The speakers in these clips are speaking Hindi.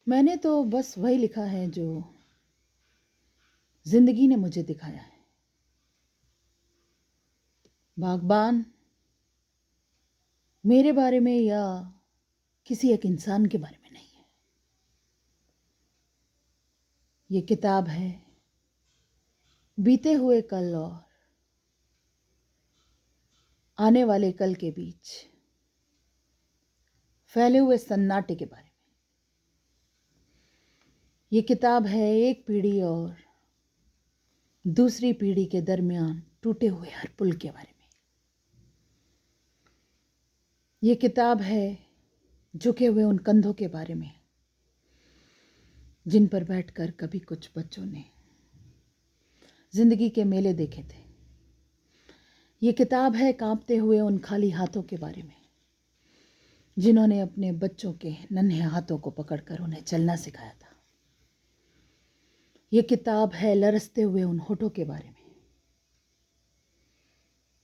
मैंने तो बस वही लिखा है जो जिंदगी ने मुझे दिखाया है। बागबान मेरे बारे में या किसी एक इंसान के बारे में नहीं है। ये किताब है बीते हुए कल और आने वाले कल के बीच फैले हुए सन्नाटे के बारे में। ये किताब है एक पीढ़ी और दूसरी पीढ़ी के दरमियान टूटे हुए हर पुल के बारे में। ये किताब है झुके हुए उन कंधों के बारे में जिन पर बैठकर कभी कुछ बच्चों ने जिंदगी के मेले देखे थे। ये किताब है कांपते हुए उन खाली हाथों के बारे में जिन्होंने अपने बच्चों के नन्हे हाथों को पकड़कर उन्हें चलना सिखाया था। ये किताब है लरसते हुए उन होठों के बारे में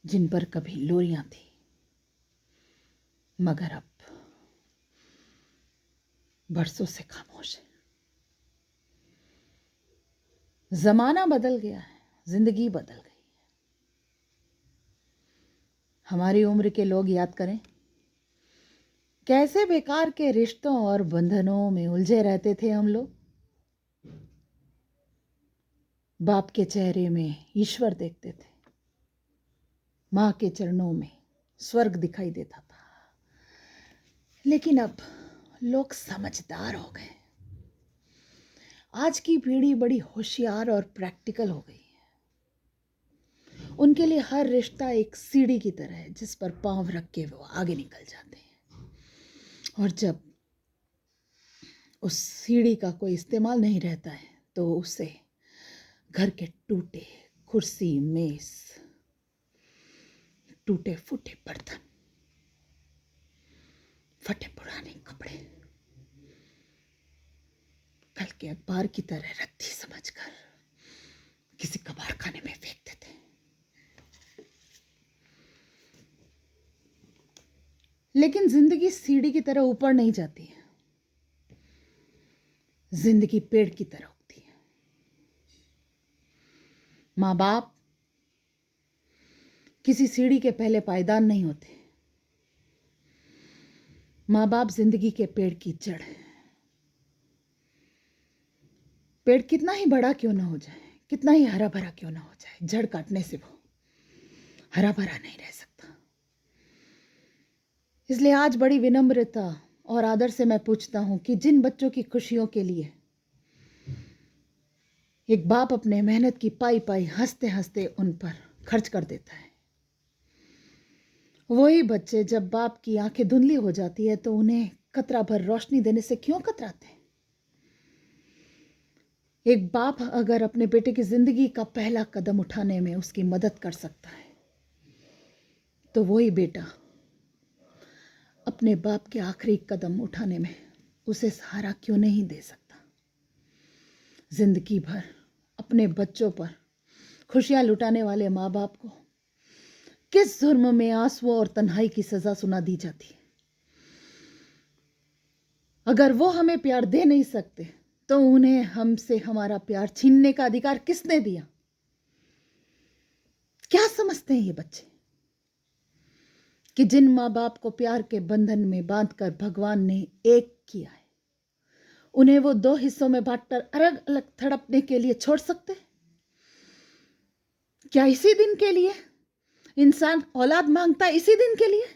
जिन पर कभी लोरियां थी मगर अब बरसों से खामोश है। जमाना बदल गया है, जिंदगी बदल गई है। हमारी उम्र के लोग याद करें कैसे बेकार के रिश्तों और बंधनों में उलझे रहते थे हम लोग। बाप के चेहरे में ईश्वर देखते थे, माँ के चरणों में स्वर्ग दिखाई देता था। लेकिन अब लोग समझदार हो गए। आज की पीढ़ी बड़ी होशियार और प्रैक्टिकल हो गई है। उनके लिए हर रिश्ता एक सीढ़ी की तरह है जिस पर पांव रख के वो आगे निकल जाते हैं। और जब उस सीढ़ी का कोई इस्तेमाल नहीं रहता है तो उसे घर के टूटे कुर्सी मेज, टूटे फूटे बर्तन, फटे पुराने कपड़े कल के अखबार की तरह रद्दी समझकर किसी कबाड़ खाने में फेंक देते। लेकिन जिंदगी सीढ़ी की तरह ऊपर नहीं जाती है, जिंदगी पेड़ की तरह उगती है। माँ बाप किसी सीढ़ी के पहले पायदान नहीं होते। माँ बाप जिंदगी के पेड़ की जड़ है। पेड़ कितना ही बड़ा क्यों ना हो जाए, कितना ही हरा भरा क्यों ना हो जाए, जड़ काटने से वो हरा भरा नहीं रह सकता। इसलिए आज बड़ी विनम्रता और आदर से मैं पूछता हूं कि जिन बच्चों की खुशियों के लिए एक बाप अपने मेहनत की पाई पाई हंसते हंसते उन पर खर्च कर देता है, वही बच्चे जब बाप की आंखें धुंधली हो जाती है तो उन्हें कतरा भर रोशनी देने से क्यों कतराते हैं। एक बाप अगर अपने बेटे की जिंदगी का पहला कदम उठाने में उसकी मदद कर सकता है तो वही बेटा अपने बाप के आखिरी कदम उठाने में उसे सहारा क्यों नहीं दे सकता। जिंदगी भर अपने बच्चों पर खुशियां लुटाने वाले माँ बाप को किस जुर्म में आंसुओं और तन्हाई की सजा सुना दी जाती है। अगर वो हमें प्यार दे नहीं सकते तो उन्हें हमसे हमारा प्यार छीनने का अधिकार किसने दिया। क्या समझते हैं ये बच्चे कि जिन माँ बाप को प्यार के बंधन में बांधकर भगवान ने एक किया है उन्हें वो दो हिस्सों में बांटकर अलग अलग तड़पने के लिए छोड़ सकते? क्या इसी दिन के लिए इंसान औलाद मांगता है? इसी दिन के लिए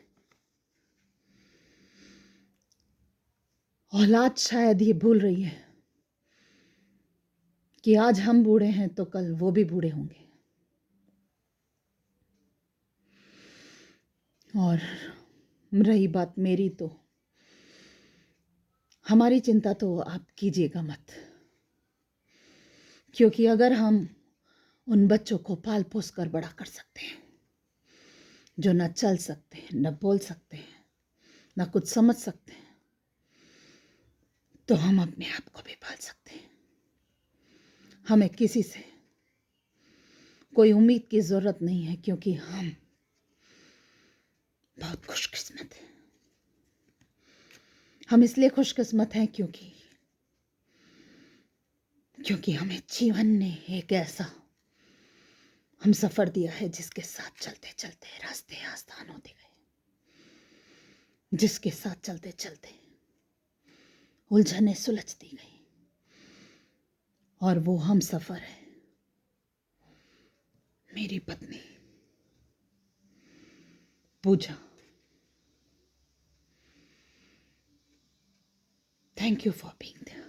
औलाद शायद ये भूल रही है कि आज हम बूढ़े हैं तो कल वो भी बूढ़े होंगे। और रही बात मेरी, तो हमारी चिंता तो आप कीजिएगा मत, क्योंकि अगर हम उन बच्चों को पाल पोस कर बड़ा कर सकते हैं जो न चल सकते हैं, न बोल सकते हैं, न कुछ समझ सकते हैं, तो हम अपने आप को भी पाल सकते हैं। हमें किसी से कोई उम्मीद की जरूरत नहीं है क्योंकि हम बहुत खुशकिस्मत हैं। हम इसलिए खुशकिस्मत हैं क्योंकि क्योंकि हमें जीवन ने एक ऐसा हम सफर दिया है जिसके साथ चलते चलते रास्ते आसान होते गए, जिसके साथ चलते चलते उलझने सुलझती गई, और वो हम सफर है मेरी पत्नी Pooja. Thank you for being there.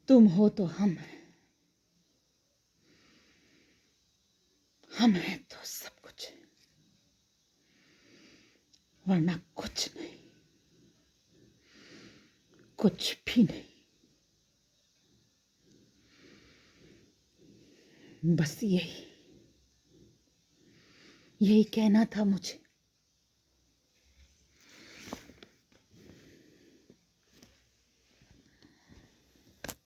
तुम हो तो हम हैं तो सब कुछ, वरना कुछ नहीं, कुछ भी नहीं। बस यही कहना था मुझे।